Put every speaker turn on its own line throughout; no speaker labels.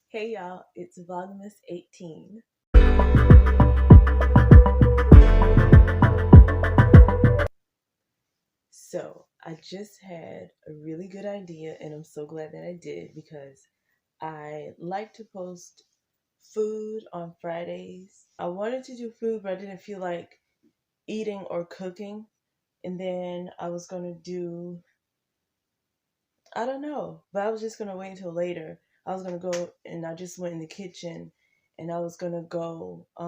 Hey y'all, it's Vlogmas 18. So I just had a really good idea and I'm so glad that I did because I like to post food on Fridays. I wanted to do food but I didn't feel like eating or cooking. And then I was going to do, I don't know, but I was just going to wait until later. I was going to go and I just went in the kitchen and I was going to go, I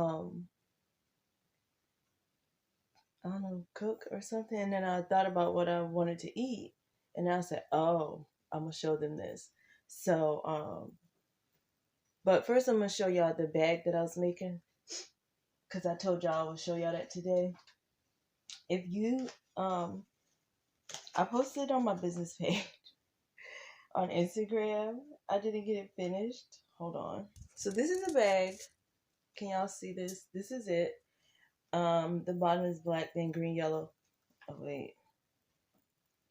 don't know, cook or something. And then I thought about what I wanted to eat. And I said, oh, I'm going to show them this. So, but first I'm going to show y'all the bag that I was making. Because I told y'all I would show y'all that today. If you, I posted on my business page on Instagram. I didn't get it finished. Hold on. So this is the bag. Can y'all see this? This is it. The bottom is black, then green, yellow. Oh, wait.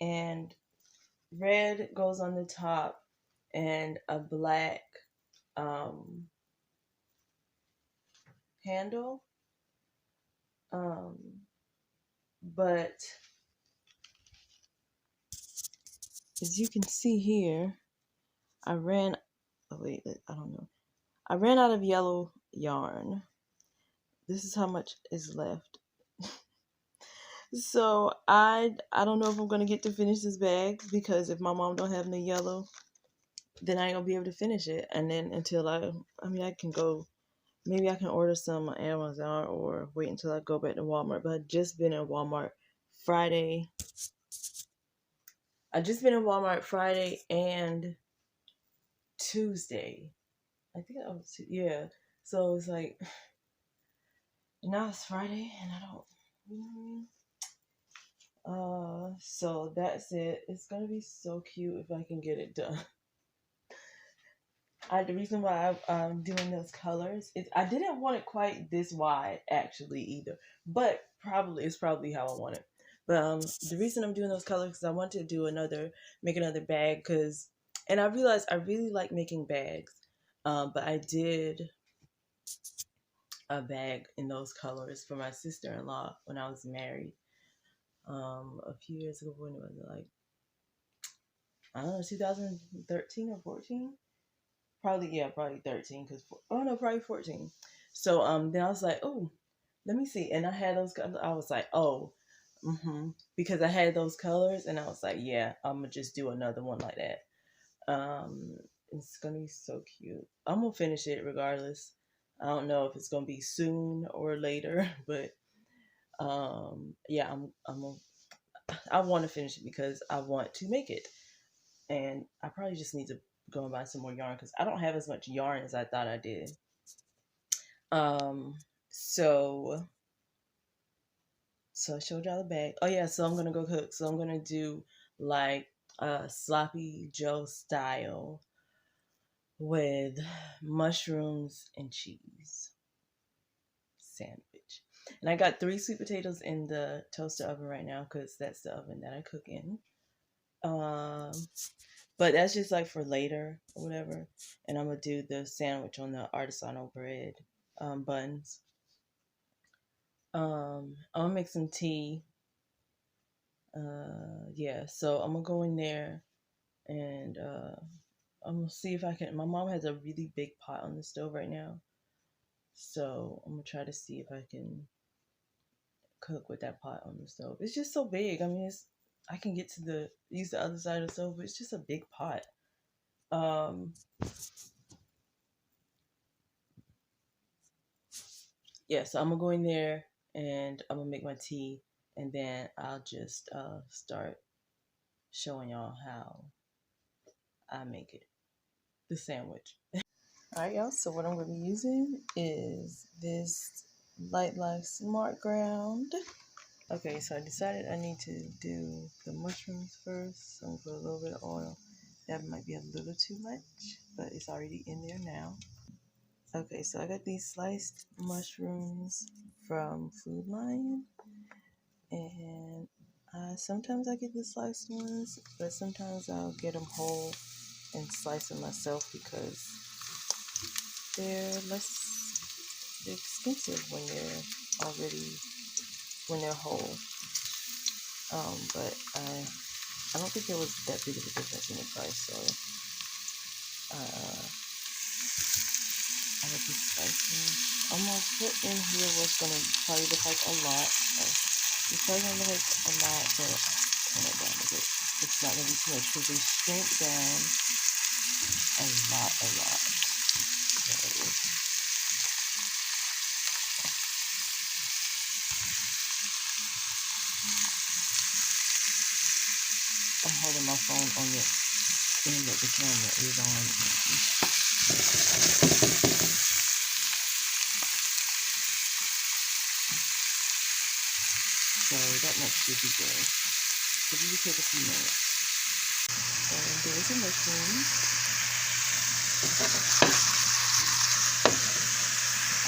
And red goes on the top and a black handle. But as you can see here, I ran out of yellow yarn. This is how much is left. So I don't know if I'm gonna get to finish this bag because if my mom don't have no yellow, then I ain't gonna be able to finish it. And then until I can go, maybe I can order some on Amazon or wait until I go back to Walmart. But I've just been in Walmart Friday. And Tuesday. I think that was, yeah. So it's like, now it's Friday and I don't, so that's it. It's gonna be so cute if I can get it done. The reason why I'm doing those colors is I didn't want it quite this wide actually either, but it's probably how I want it. But the reason I'm doing those colors is I want to make another bag and I realized I really like making bags. But I did a bag in those colors for my sister-in-law when I was married. A few years ago. When was it, like, I don't know, 2013 or 14? Probably 13 probably 14. So then I was like, oh, let me see. And I had those colors. I was like, oh, because I had those colors and I was like, yeah, I'm gonna just do another one like that. It's gonna be so cute. I'm gonna finish it regardless. I don't know if it's gonna be soon or later, but yeah, I want to finish it because I want to make it, and I probably just need to go and buy some more yarn because I don't have as much yarn as I thought I did. So I showed y'all the bag. Oh yeah, so I'm gonna go cook. So I'm gonna do like a sloppy Joe style with mushrooms and cheese sandwich. And I got 3 sweet potatoes in the toaster oven right now because that's the oven that I cook in. But that's just like for later or whatever. And I'm gonna do the sandwich on the artisanal bread buns. I'm gonna make some tea. Yeah, so I'm gonna go in there and I'm gonna see if I can. My mom has a really big pot on the stove right now, so I'm gonna try to see if I can cook with that pot on the stove. It's just so big. I mean, I can get to use the other side of the stove, but it's just a big pot. Yeah, so I'm gonna go in there and I'm gonna make my tea, and then I'll just start showing y'all how I make it, the sandwich. All right, y'all. So what I'm gonna be using is this Light Life Smart Ground. Okay, so I decided I need to do the mushrooms first. So I'm gonna put a little bit of oil. That might be a little too much, but it's already in there now. Okay, so I got these sliced mushrooms from Food Lion, and sometimes I get the sliced ones, but sometimes I'll get them whole and slice them myself because they're less expensive when they're whole. But I don't think there was that big of a difference in the price, so I would be spicing. I'm gonna put in here what's gonna probably look like a lot. It's probably gonna look like a lot, but turn it down a bit. It's not gonna be too much because they shrink down a lot. There it is. I'm holding my phone on the end that the camera is on. So that much should be good. So this will take a few minutes. And there's the mushrooms.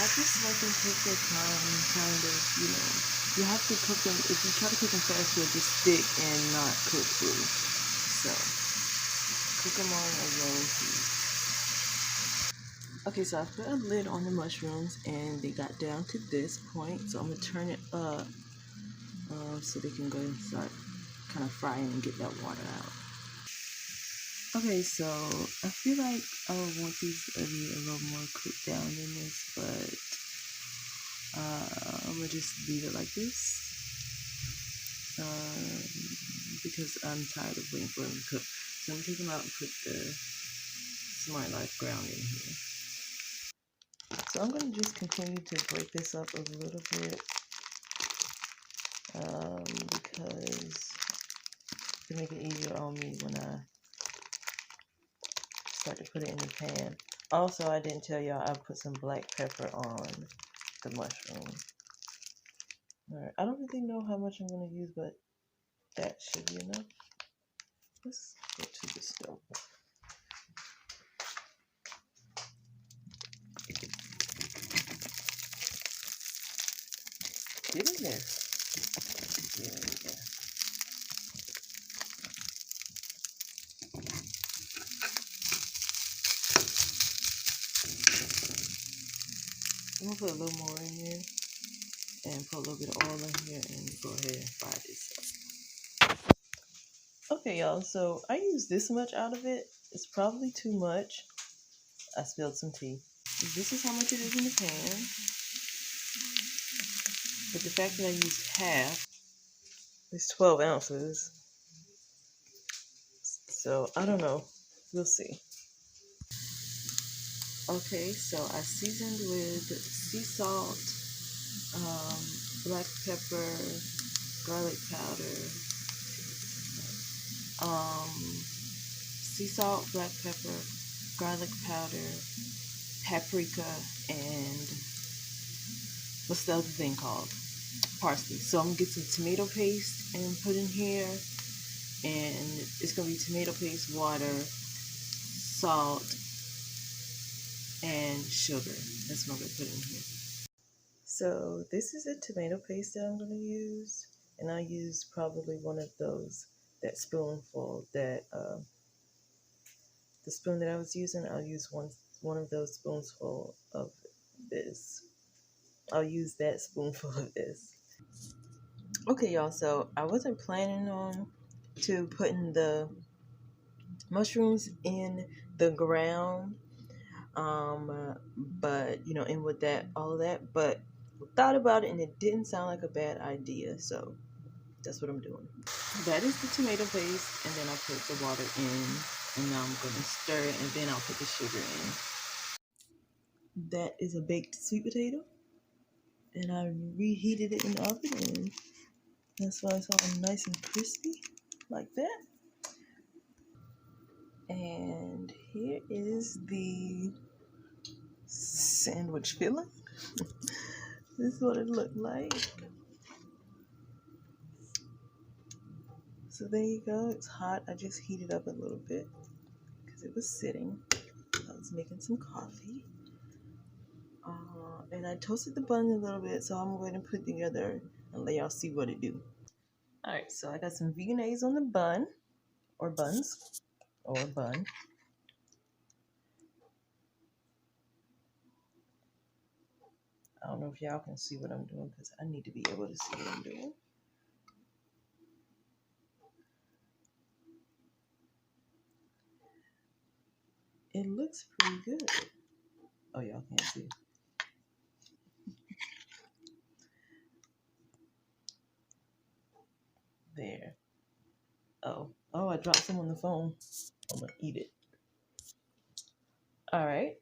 I just let them take their time, kind of, you have to cook them. If you try to cook them fast, they'll just stick and not cook through. So, cook them on a low heat. Okay, so I put a lid on the mushrooms and they got down to this point. So I'm going to turn it up so they can go and start kind of frying and get that water out. Okay, so I feel like I would want these to be a little more cooked down than this, but I'm going to just leave it like this because I'm tired of waiting for them to cook. So I'm going to take them out and put the Smart Life ground in here. So I'm going to just continue to break this up a little bit because to make it easier on me when I start to put it in the pan. Also, I didn't tell y'all I put some black pepper on the mushroom. Alright, I don't really know how much I'm going to use, but that should be enough. Let's go to the stove. Get in there. There we go. I'm going to put a little more in here and put a little bit of oil in here and go ahead and fry this up. Okay, y'all, so I used this much out of it. It's probably too much. I spilled some tea. This is how much it is in the pan. But the fact that I used half is 12 ounces. So I don't know. We'll see. Okay, so I seasoned with sea salt, black pepper, garlic powder, sea salt, black pepper, garlic powder, paprika, and what's the other thing called? Parsley. So I'm gonna get some tomato paste and put in here, and it's gonna be tomato paste, water, salt, and sugar. That's what I'm gonna put in here. So this is a tomato paste that I'm gonna use, and I use probably one of those, that spoonful that the spoon that I was using. I'll use one of those spoonful of this. I'll use that spoonful of this. Okay, y'all, so I wasn't planning on putting the mushrooms in the ground, but and with that, all of that, but thought about it and it didn't sound like a bad idea, so that's what I'm doing. That is the tomato paste, and then I put the water in, and now I'm going to stir it, and then I'll put the sugar in. That is a baked sweet potato, and I reheated it in the oven, and that's why it's all nice and crispy like that. And here is the sandwich filling. This is what it looked like. So there you go. It's hot. I just heated up a little bit because it was sitting. I was making some coffee. And I toasted the bun a little bit, so I'm going to put it together and let y'all see what it do. Alright, so I got some vegan eggs on the bun, or buns, or bun. I don't know if y'all can see what I'm doing because I need to be able to see what I'm doing. It looks pretty good. Oh, y'all can't see. There. Oh, I dropped some on the phone. I'm gonna eat it. All right.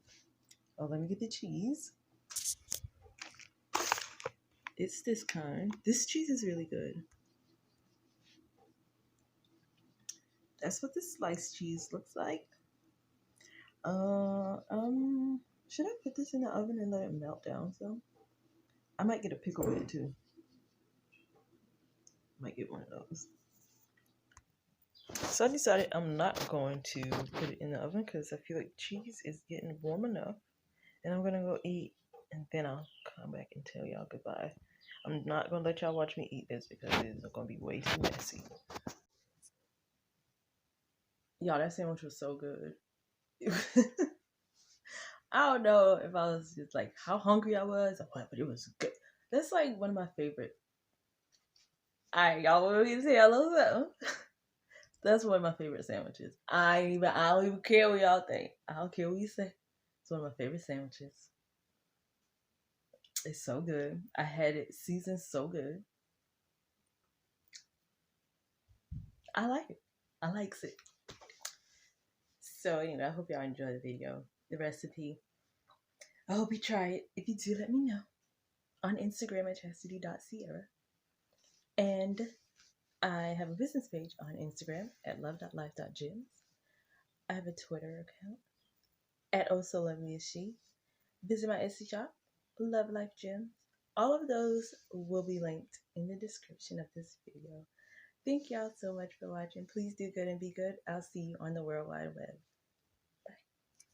Oh, let me get the cheese. It's this kind. This cheese is really good. That's what the sliced cheese looks like. Should I put this in the oven and let it melt down some? I might get a pickle bit too. Might get one of those. So I decided I'm not going to put it in the oven because I feel like cheese is getting warm enough. And I'm gonna go eat and then I'll come back and tell y'all goodbye. I'm not gonna let y'all watch me eat this because it's gonna be way too messy. Y'all, that sandwich was so good. I don't know if I was just like how hungry I was or what, but it was good. That's like one of my favorite. Alright, y'all want me to say hello though? That's one of my favorite sandwiches. I don't even care what y'all think. I don't care what you say. It's one of my favorite sandwiches. It's so good. I had it seasoned so good. I like it. I likes it. So, I hope y'all enjoy the video, the recipe. I hope you try it. If you do, let me know. On Instagram at chastity.sierra. And I have a business page on Instagram at love.life.gems. I have a Twitter account at ohsolovelyisshe. Visit my Etsy shop, Love Life Gems. All of those will be linked in the description of this video. Thank y'all so much for watching. Please do good and be good. I'll see you on the World Wide Web.